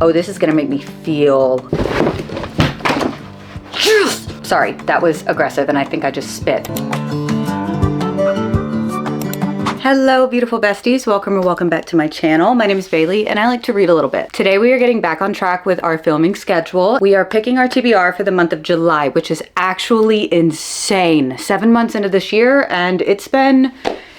Oh, this is gonna make me feel... Sorry, that was aggressive and I think I just spit. Hello beautiful besties, welcome or welcome back to my channel. My name is Bailey and I like to read a little bit. Today we are getting back on track with our filming schedule. We are picking our TBR for the month of July, which is actually insane. 7 months into this year and it's been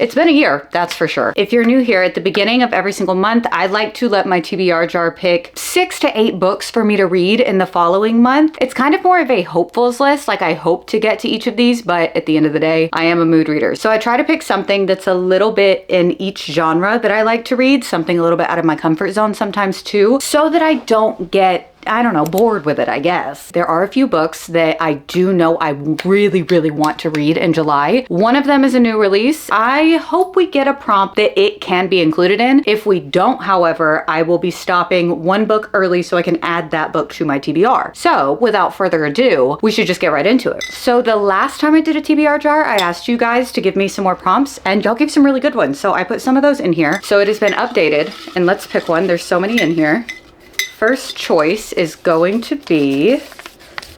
a year, that's for sure. If you're new here, at the beginning of every single month, I like to let my TBR jar pick 6 to 8 books for me to read in the following month. It's kind of more of a hopefuls list, like I hope to get to each of these, but at the end of the day, I am a mood reader. So I try to pick something that's a little bit in each genre that I like to read, something a little bit out of my comfort zone sometimes too, so that I don't get, I don't know, bored with it, I guess. There are a few books that I do know I really, really want to read in July. One of them is a new release. I hope we get a prompt that it can be included in. If we don't, however, I will be stopping one book early so I can add that book to my TBR. So without further ado, we should just get right into it. So the last time I did a TBR jar, I asked you guys to give me some more prompts and y'all gave some really good ones. So I put some of those in here. So it has been updated and let's pick one. There's so many in here. First choice is going to be,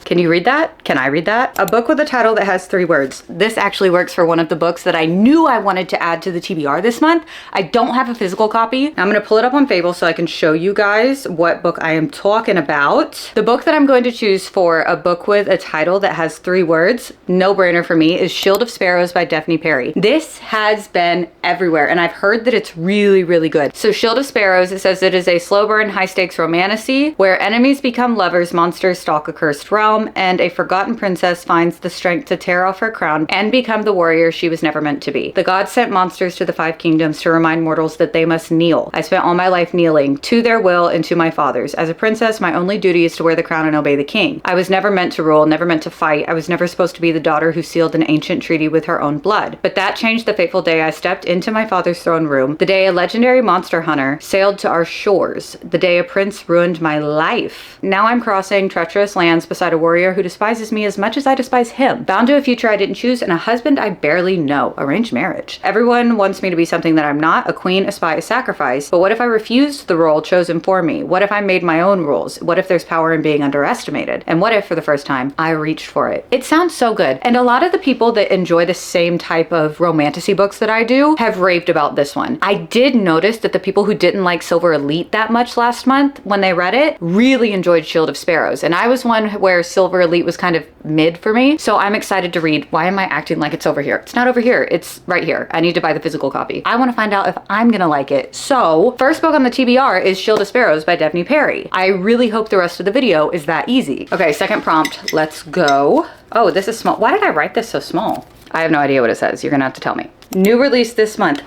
can you read that? Can I read that? A book with a title that has 3 words. This actually works for one of the books that I knew I wanted to add to the TBR this month. I don't have a physical copy. I'm gonna pull it up on Fable so I can show you guys what book I am talking about. The book that I'm going to choose for a book with a title that has 3 words, no brainer for me, is Shield of Sparrows by Daphne Perry. This has been everywhere and I've heard that it's really, really good. So Shield of Sparrows, it says it is a slow burn, high stakes romantasy where enemies become lovers, monsters stalk a cursed realm, and a forgotten princess finds the strength to tear off her crown and become the warrior she was never meant to be. The gods sent monsters to the 5 kingdoms to remind mortals that they must kneel. I spent all my life kneeling to their will and to my father's. As a princess, my only duty is to wear the crown and obey the king. I was never meant to rule, never meant to fight. I was never supposed to be the daughter who sealed an ancient treaty with her own blood. But that changed the fateful day I stepped into my father's throne room, the day a legendary monster hunter sailed to our shores, the day a prince ruined my life. Now I'm crossing treacherous lands beside a warrior who despises me as much as I despise him. Bound to a future I didn't choose and a husband I barely know. Arranged marriage. Everyone wants me to be something that I'm not, a queen, a spy, a sacrifice. But what if I refused the role chosen for me? What if I made my own rules? What if there's power in being underestimated? And what if, for the first time, I reached for it? It sounds so good. And a lot of the people that enjoy the same type of romantasy books that I do have raved about this one. I did notice that the people who didn't like Silver Elite that much last month, when they read it, really enjoyed Shield of Sparrows. And I was one where Silver Elite was kind of mid for me. So I'm excited to read. Why am I acting like it's over here? It's not over here. It's right here. I need to buy the physical copy. I want to find out if I'm gonna like it. So first book on the TBR is Shield of Sparrows by Daphne Perry. I really hope the rest of the video is that easy. Okay, second prompt. Let's go. Oh, this is small. Why did I write this so small? I have no idea what it says. You're gonna have to tell me. New release this month.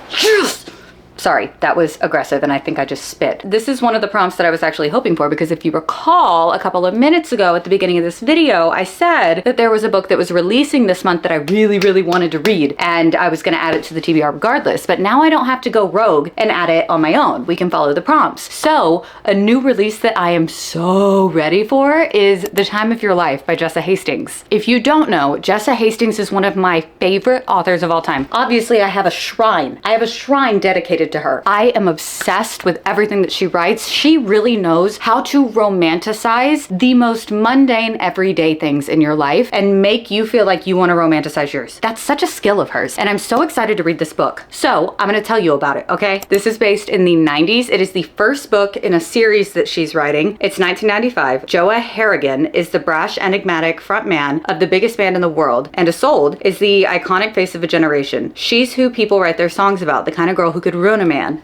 Sorry, that was aggressive and I think I just spit. This is one of the prompts that I was actually hoping for because if you recall a couple of minutes ago at the beginning of this video, I said that there was a book that was releasing this month that I really, really wanted to read and I was gonna add it to the TBR regardless, but now I don't have to go rogue and add it on my own. We can follow the prompts. So a new release that I am so ready for is The Time of Your Life by Jessa Hastings. If you don't know, Jessa Hastings is one of my favorite authors of all time. Obviously I have a shrine. I have a shrine dedicated to her. I am obsessed with everything that she writes. She really knows how to romanticize the most mundane everyday things in your life and make you feel like you want to romanticize yours. That's such a skill of hers and I'm so excited to read this book. So I'm going to tell you about it, okay? This is based in the 90s. It is the first book in a series that she's writing. It's 1995. Joa Harrigan is the brash, enigmatic frontman of the biggest band in the world, and Isolde is the iconic face of a generation. She's who people write their songs about, the kind of girl who could ruin a man.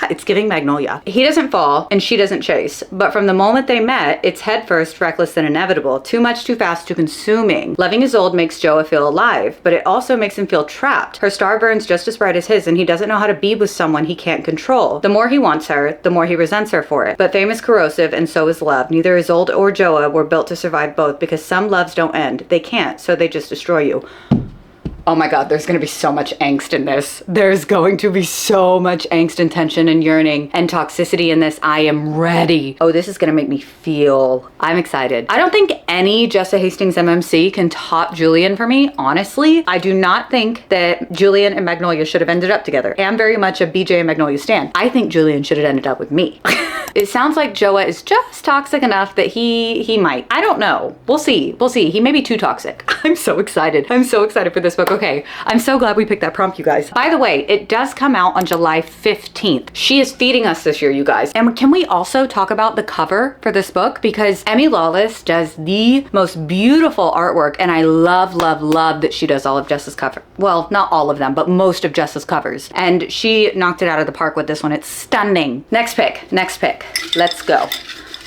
It's giving Magnolia. He doesn't fall and she doesn't chase, but from the moment they met, it's headfirst, reckless and inevitable. Too much, too fast, too consuming. Loving Isolde makes Joa feel alive, but it also makes him feel trapped. Her star burns just as bright as his and he doesn't know how to be with someone he can't control. The more he wants her, the more he resents her for it. But fame is corrosive and so is love. Neither Isolde or Joa were built to survive both because some loves don't end. They can't, so they just destroy you. Oh my God, there's gonna be so much angst in this. There's going to be so much angst and tension and yearning and toxicity in this. I am ready. Oh, this is gonna make me feel, I'm excited. I don't think any Jessa Hastings MMC can top Julian for me, honestly. I do not think that Julian and Magnolia should have ended up together. I'm very much a BJ and Magnolia stan. I think Julian should have ended up with me. It sounds like Joa is just toxic enough that he might. I don't know. We'll see. We'll see. He may be too toxic. I'm so excited. I'm so excited for this book. Okay. I'm so glad we picked that prompt, you guys. By the way, it does come out on July 15th. She is feeding us this year, you guys. And can we also talk about the cover for this book? Because Emmy Lawless does the most beautiful artwork, and I love, love, love that she does all of Jessa's cover. Well, not all of them, but most of Jessa's covers. And she knocked it out of the park with this one. It's stunning. Next pick. Next pick. Let's go.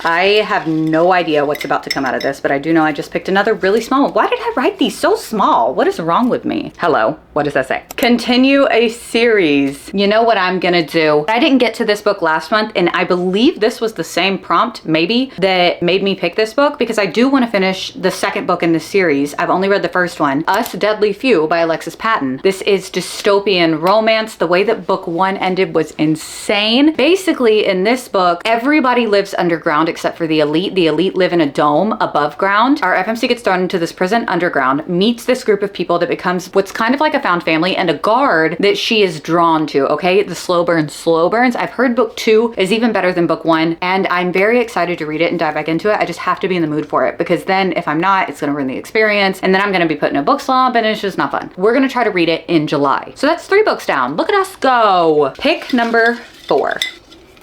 I have no idea what's about to come out of this, but I do know I just picked another really small one. Why did I write these so small? What is wrong with me? Hello, what does that say? Continue a series. You know what I'm gonna do? I didn't get to this book last month, and I believe this was the same prompt, maybe, that made me pick this book, because I do want to finish the second book in this series. I've only read the first one, Us Deadly Few by Alexis Patton. This is dystopian romance. The way that book one ended was insane. Basically, in this book, everybody lives underground except for the elite. The elite live in a dome above ground. Our FMC gets thrown into this prison underground, meets this group of people that becomes what's kind of like a found family, and a guard that she is drawn to, okay? The slow burns. I've heard book two is even better than book one, and I'm very excited to read it and dive back into it. I just have to be in the mood for it, because then if I'm not, it's gonna ruin the experience, and then I'm gonna be put in a book slump, and it's just not fun. We're gonna try to read it in July. So that's 3 books down. Look at us go. Pick number 4.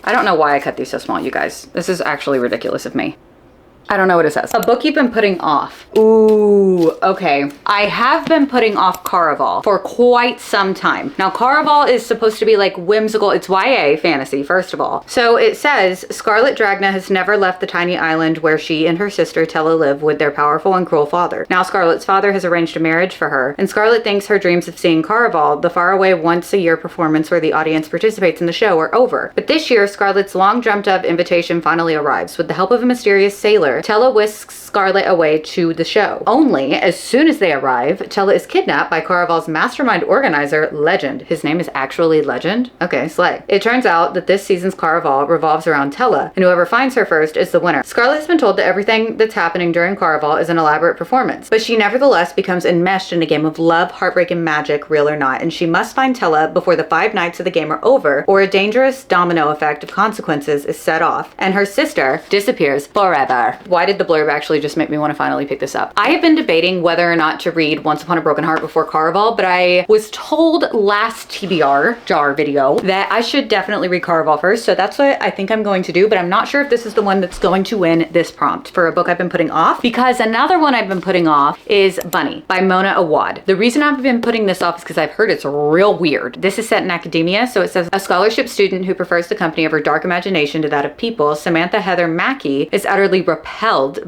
I don't know why I cut these so small, you guys. This is actually ridiculous of me. I don't know what it says. A book you've been putting off. Ooh, okay. I have been putting off Caraval for quite some time. Now, Caraval is supposed to be like whimsical. It's YA fantasy, first of all. So it says, Scarlet Dragna has never left the tiny island where she and her sister Tella live with their powerful and cruel father. Now, Scarlet's father has arranged a marriage for her, and Scarlet thinks her dreams of seeing Caraval, the faraway once-a-year performance where the audience participates in the show, are over. But this year, Scarlet's long dreamt-of invitation finally arrives. With the help of a mysterious sailor, Tella whisks Scarlet away to the show. Only, as soon as they arrive, Tella is kidnapped by Caraval's mastermind organizer, Legend. His name is actually Legend? Okay, slay. It turns out that this season's Caraval revolves around Tella, and whoever finds her first is the winner. Scarlet has been told that everything that's happening during Caraval is an elaborate performance, but she nevertheless becomes enmeshed in a game of love, heartbreak, and magic, real or not, and she must find Tella before the 5 nights of the game are over, or a dangerous domino effect of consequences is set off, and her sister disappears forever. Why did the blurb actually just make me want to finally pick this up? I have been debating whether or not to read Once Upon a Broken Heart before Caraval, but I was told last TBR jar video that I should definitely read Caraval first, so that's what I think I'm going to do, but I'm not sure if this is the one that's going to win this prompt for a book I've been putting off, because another one I've been putting off is Bunny by Mona Awad. The reason I've been putting this off is because I've heard it's real weird. This is set in academia, so it says, a scholarship student who prefers the company of her dark imagination to that of people, Samantha Heather Mackey, is utterly repelled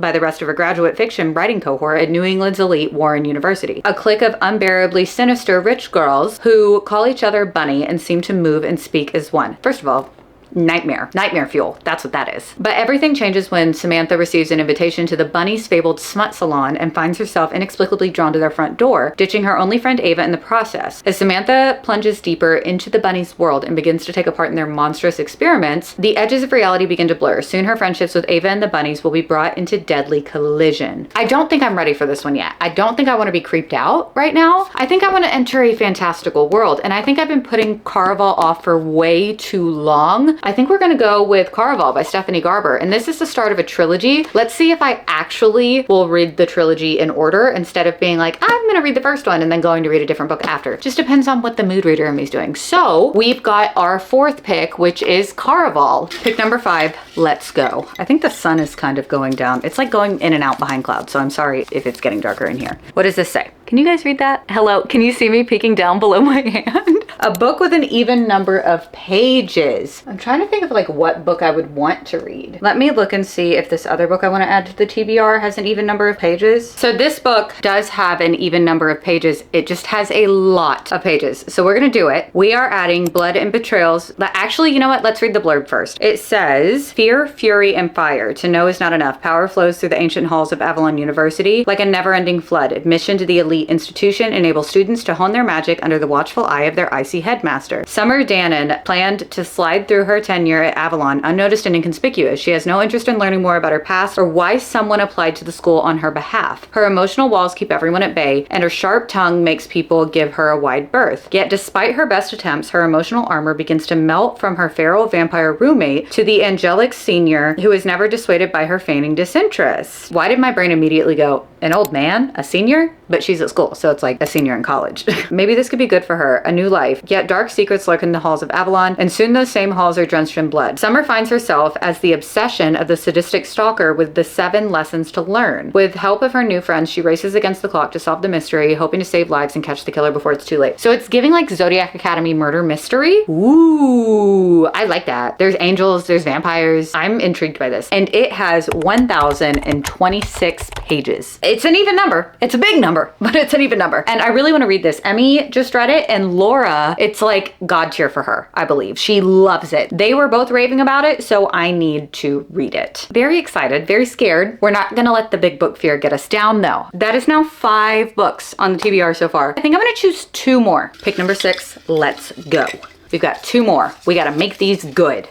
by the rest of her graduate fiction writing cohort at New England's elite Warren University. A clique of unbearably sinister rich girls who call each other Bunny and seem to move and speak as one. First of all, nightmare fuel. That's what that is. But everything changes when Samantha receives an invitation to the Bunny's fabled smut salon and finds herself inexplicably drawn to their front door, ditching her only friend Ava in the process. As Samantha plunges deeper into the Bunny's world and begins to take a part in their monstrous experiments, the edges of reality begin to blur. Soon her friendships with Ava and the Bunnies will be brought into deadly collision. I don't think I'm ready for this one yet. I don't think I want to be creeped out right now. I think I want to enter a fantastical world, and I think I've been putting Caraval off for way too long. I think we're gonna go with Caraval by Stephanie Garber, and this is the start of a trilogy. Let's see if I actually will read the trilogy in order instead of being like, I'm gonna read the first one and then going to read a different book after. Just depends on what the mood reader in me is doing. So we've got our 4th pick, which is Caraval. Pick number 5, let's go. I think the sun is kind of going down. It's like going in and out behind clouds, so I'm sorry if it's getting darker in here. What does this say? Can you guys read that? Hello, can you see me peeking down below my hand? A book with an even number of pages. I'm trying to think of like what book I would want to read. Let me look and see if this other book I want to add to the TBR has an even number of pages. So this book does have an even number of pages. It just has a lot of pages. So we're going to do it. We are adding Blood and Betrayals. Actually, you know what? Let's read the blurb first. It says, fear, fury, and fire. To know is not enough. Power flows through the ancient halls of Avalon University like a never-ending flood. Admission to the elite institution enables students to hone their magic under the watchful eye of their icy headmaster. Summer Dannon planned to slide through her tenure at Avalon unnoticed and inconspicuous. She has no interest in learning more about her past or why someone applied to the school on her behalf. Her emotional walls keep everyone at bay, and her sharp tongue makes people give her a wide berth. Yet despite her best attempts, her emotional armor begins to melt from her feral vampire roommate to the angelic senior who is never dissuaded by her feigning disinterest. Why did my brain immediately go, an old man? A senior? But she's at school, so it's like a senior in college. Maybe this could be good for her, a new life. Yet dark secrets lurk in the halls of Avalon, and soon those same halls are drenched in blood. Summer finds herself as the obsession of the sadistic stalker with the 7 lessons to learn. With help of her new friends, she races against the clock to solve the mystery, hoping to save lives and catch the killer before it's too late. So it's giving like Zodiac Academy murder mystery. Ooh, I like that. There's angels, there's vampires. I'm intrigued by this. And it has 1,026 pages. It's an even number. It's a big number, but it's an even number. And I really want to read this. Emmy just read it, and Laura, it's like God tier for her, I believe. She loves it. They were both raving about it, so I need to read it. Very excited, very scared. We're not gonna let the big book fear get us down though. That is now 5 books on the TBR so far. I think I'm gonna choose 2 more. Pick number 6, let's go. We've got 2 more. We gotta make these good.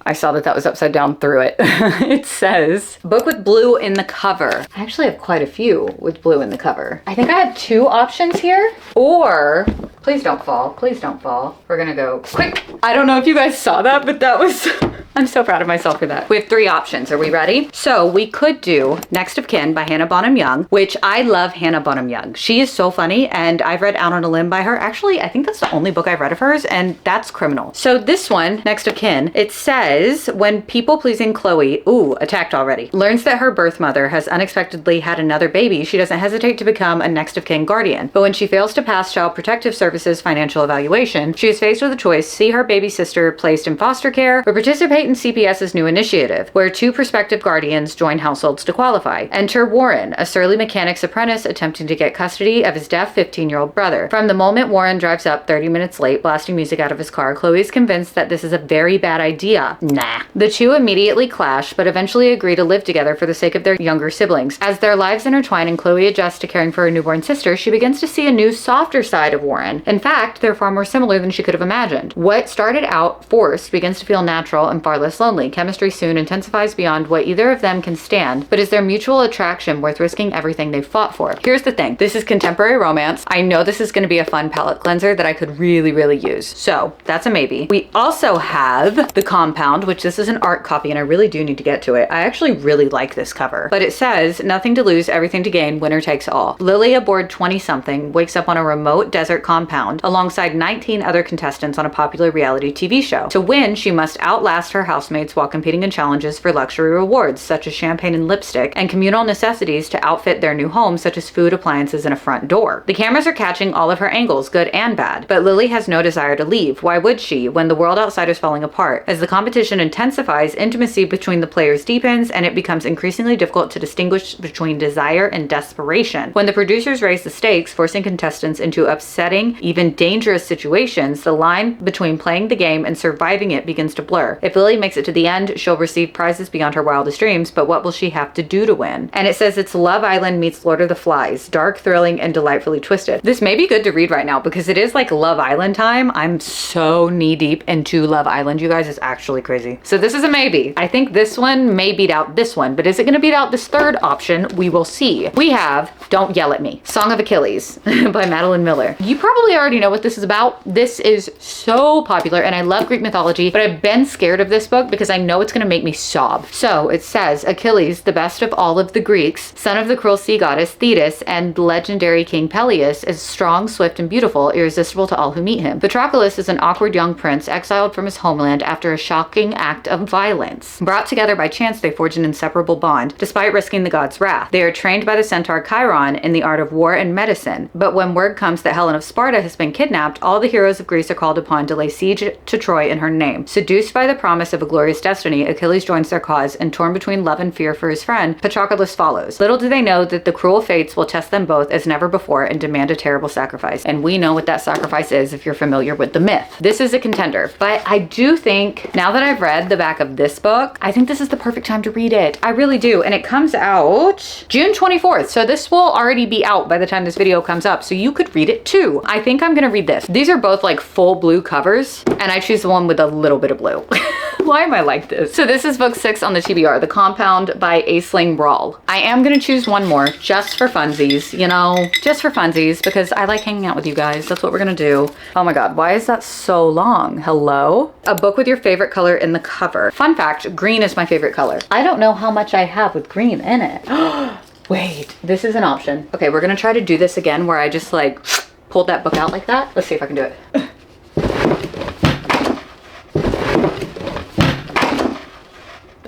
I saw that was upside down through it. It says, book with blue in the cover. I actually have quite a few with blue in the cover. I think I have 2 options here, or, please don't fall, please don't fall. We're gonna go quick. I don't know if you guys saw that, but that was, I'm so proud of myself for that. We have 3 options, are we ready? So we could do Next of Kin by Hannah Bonham Young, which I love Hannah Bonham Young. She is so funny, and I've read Out on a Limb by her. Actually, I think that's the only book I've read of hers, and that's criminal. So this one, Next of Kin, it says, when people-pleasing Chloe, attacked already, learns that her birth mother has unexpectedly had another baby, she doesn't hesitate to become a next of kin guardian. But when she fails to pass Child Protective Services financial evaluation, she is faced with a choice: see her baby sister placed in foster care or participate in CPS's new initiative, where 2 prospective guardians join households to qualify. Enter Warren, a surly mechanic's apprentice attempting to get custody of his deaf 15-year-old brother. From the moment Warren drives up 30 minutes late, blasting music out of his car, Chloe is convinced that this is a very bad idea. Nah. The 2 immediately clash, but eventually agree to live together for the sake of their younger siblings. As their lives intertwine and Chloe adjusts to caring for her newborn sister, she begins to see a new, softer side of Warren. In fact, they're far more similar than she could have imagined. What started out forced begins to feel natural and far less lonely. Chemistry soon intensifies beyond what either of them can stand, but is their mutual attraction worth risking everything they've fought for? Here's the thing. This is contemporary romance. I know this is going to be a fun palette cleanser that I could really, really use. So that's a maybe. We also have The Compound, which this is an art copy, and I really do need to get to it. I actually really like this cover, but it says, nothing to lose, everything to gain, winner takes all. Lily, aboard 20-something, wakes up on a remote desert compound alongside 19 other contestants on a popular reality TV show. To win, she must outlast her housemates while competing in challenges for luxury rewards, such as champagne and lipstick, and communal necessities to outfit their new home, such as food, appliances, and a front door. The cameras are catching all of her angles, good and bad, but Lily has no desire to leave. Why would she, when the world outside is falling apart? As the competition intensifies, intimacy between the players deepens, and it becomes increasingly difficult to distinguish between desire and desperation. When the producers raise the stakes, forcing contestants into upsetting, even dangerous situations, the line between playing the game and surviving it begins to blur. If Lily makes it to the end, she'll receive prizes beyond her wildest dreams, but what will she have to do to win? And it says it's Love Island meets Lord of the Flies, dark, thrilling, and delightfully twisted. This may be good to read right now because it is like Love Island time. I'm so knee deep into Love Island, you guys. It's actually crazy. So this is a maybe. I think this one may beat out this one, but is it going to beat out this third option? We will see. We have Don't Yell at Me, Song of Achilles by Madeline Miller. You probably already know what this is about. This is so popular, and I love Greek mythology, but I've been scared of this this book because I know it's gonna make me sob. So it says, Achilles, the best of all of the Greeks, son of the cruel sea goddess Thetis and legendary king Peleus, is strong, swift, and beautiful, irresistible to all who meet him. Patroclus is an awkward young prince exiled from his homeland after a shocking act of violence. Brought together by chance, they forge an inseparable bond, despite risking the god's wrath. They are trained by the centaur Chiron in the art of war and medicine, but when word comes that Helen of Sparta has been kidnapped, all the heroes of Greece are called upon to lay siege to Troy in her name. Seduced by the promise of a glorious destiny, Achilles joins their cause, and torn between love and fear for his friend, Patroclus follows. Little do they know that the cruel fates will test them both as never before and demand a terrible sacrifice. And we know what that sacrifice is if you're familiar with the myth. This is a contender, but I do think, now that I've read the back of this book, I think this is the perfect time to read it. I really do. And it comes out June 24th. So this will already be out by the time this video comes up. So you could read it too. I think I'm gonna read this. These are both like full blue covers, and I choose the one with a little bit of blue. Why am I like this? So this is book 6 on the TBR, The Compound by Aisling Rawl. I am gonna choose one more just for funsies, you know, just for funsies, because I like hanging out with you guys. That's what we're gonna do. Oh my God, why is that so long? Hello? A book with your favorite color in the cover. Fun fact, green is my favorite color. I don't know how much I have with green in it. Wait, this is an option. Okay, we're gonna try to do this again where I just like pulled that book out like that. Let's see if I can do it.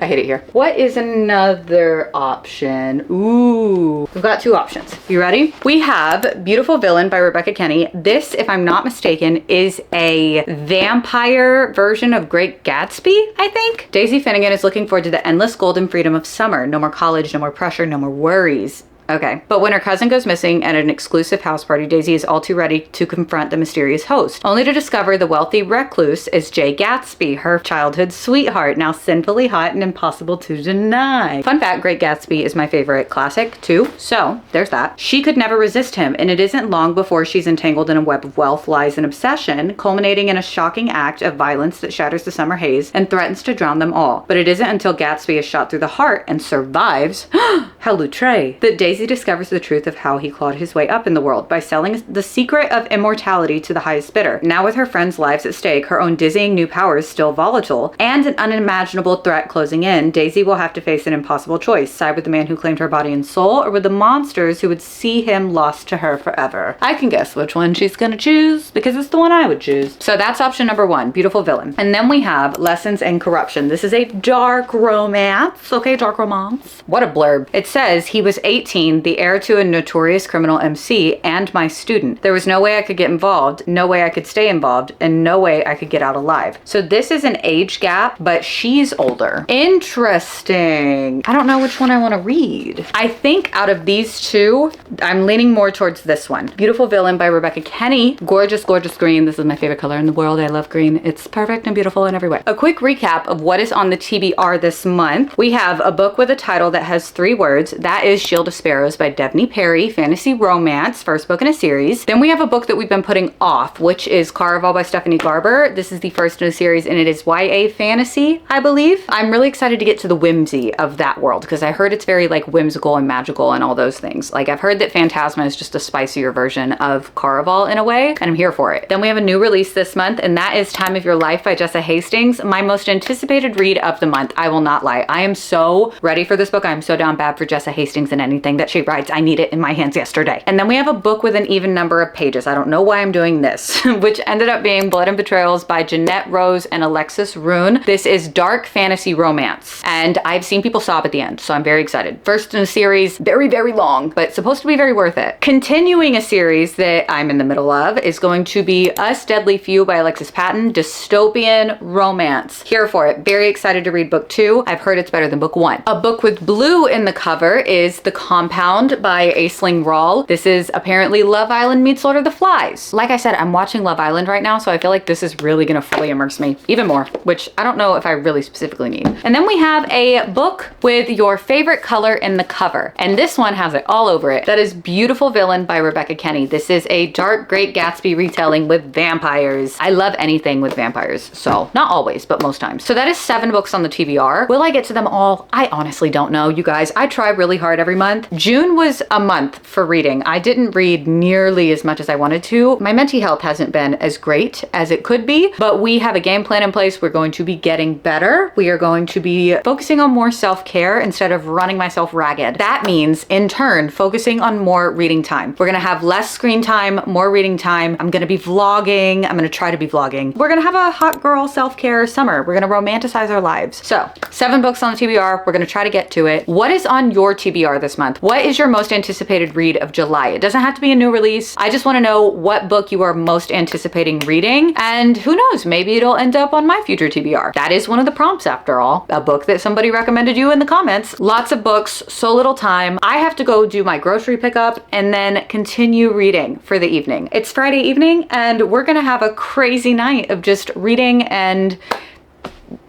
I hate it here. What is another option? Ooh, we've got 2 options. You ready? We have Beautiful Villain by Rebecca Kenny. This, if I'm not mistaken, is a vampire version of Great Gatsby, I think. Daisy Finnegan is looking forward to the endless golden freedom of summer. No more college, no more pressure, no more worries. Okay. But when her cousin goes missing at an exclusive house party, Daisy is all too ready to confront the mysterious host, only to discover the wealthy recluse is Jay Gatsby, her childhood sweetheart, now sinfully hot and impossible to deny. Fun fact, Great Gatsby is my favorite classic too, so there's that. She could never resist him, and it isn't long before she's entangled in a web of wealth, lies, and obsession, culminating in a shocking act of violence that shatters the summer haze and threatens to drown them all. But it isn't until Gatsby is shot through the heart and survives, how Loutre, that Daisy discovers the truth of how he clawed his way up in the world by selling the secret of immortality to the highest bidder. Now with her friends' lives at stake, her own dizzying new powers still volatile, and an unimaginable threat closing in, Daisy will have to face an impossible choice. Side with the man who claimed her body and soul, or with the monsters who would see him lost to her forever. I can guess which one she's gonna choose, because it's the one I would choose. So that's option number 1, Beautiful Villain. And then we have Lessons in Corruption. This is a dark romance. Okay, dark romance. What a blurb. It says, he was 18, the heir to a notorious criminal MC, and my student. There was no way I could get involved, no way I could stay involved, and no way I could get out alive. So this is an age gap, but she's older. Interesting. I don't know which one I want to read. I think out of these 2, I'm leaning more towards this one. Beautiful Villain by Rebecca Kenny. Gorgeous, gorgeous green. This is my favorite color in the world. I love green. It's perfect and beautiful in every way. A quick recap of what is on the TBR this month. We have a book with a title that has 3 words. That is Shield of Sparrows by Devney Perry, fantasy romance, first book in a series. Then we have a book that we've been putting off, which is Caraval by Stephanie Garber. This is the first in a series, and it is YA fantasy, I believe. I'm really excited to get to the whimsy of that world, because I heard it's very like whimsical and magical and all those things. Like I've heard that Phantasma is just a spicier version of Caraval in a way, and I'm here for it. Then we have a new release this month, and that is Time of Your Life by Jessa Hastings, my most anticipated read of the month. I will not lie. I am so ready for this book. I'm so down bad for Jessa Hastings and anything that she writes. I need it in my hands yesterday. And then we have a book with an even number of pages. I don't know why I'm doing this, which ended up being Blood and Betrayals by Jeanette Rose and Alexis Rune. This is dark fantasy romance, and I've seen people sob at the end, so I'm very excited. First in a series, very, very long, but supposed to be very worth it. Continuing a series that I'm in the middle of is going to be Us Deadly Few by Alexis Patton, dystopian romance. Here for it. Very excited to read book 2. I've heard it's better than book 1. A book with blue in the cover is The Compound by Aisling Rawl. This is apparently Love Island meets Lord of the Flies. Like I said, I'm watching Love Island right now, so I feel like this is really gonna fully immerse me even more, which I don't know if I really specifically need. And then we have a book with your favorite color in the cover, and this one has it all over it. That is Beautiful Villain by Rebecca Kenny. This is a dark Great Gatsby retelling with vampires. I love anything with vampires, so not always, but most times. So that is 7 books on the TBR. Will I get to them all? I honestly don't know, you guys. I try really hard every month. June was a month for reading. I didn't read nearly as much as I wanted to. My mental health hasn't been as great as it could be, but we have a game plan in place. We're going to be getting better. We are going to be focusing on more self-care instead of running myself ragged. That means, in turn, focusing on more reading time. We're gonna have less screen time, more reading time. I'm gonna be vlogging. I'm gonna try to be vlogging. We're gonna have a hot girl self-care summer. We're gonna romanticize our lives. So 7 books on the TBR. We're gonna try to get to it. What is on your TBR this month? What is your most anticipated read of July? It doesn't have to be a new release. I just wanna know what book you are most anticipating reading, and who knows, maybe it'll end up on my future TBR. That is one of the prompts after all. A book that somebody recommended you in the comments. Lots of books, so little time. I have to go do my grocery pickup and then continue reading for the evening. It's Friday evening and we're gonna have a crazy night of just reading and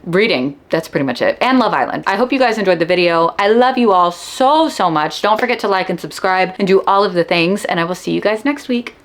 reading. That's pretty much it. And Love Island. I hope you guys enjoyed the video. I love you all so, so much. Don't forget to like and subscribe and do all of the things, and I will see you guys next week.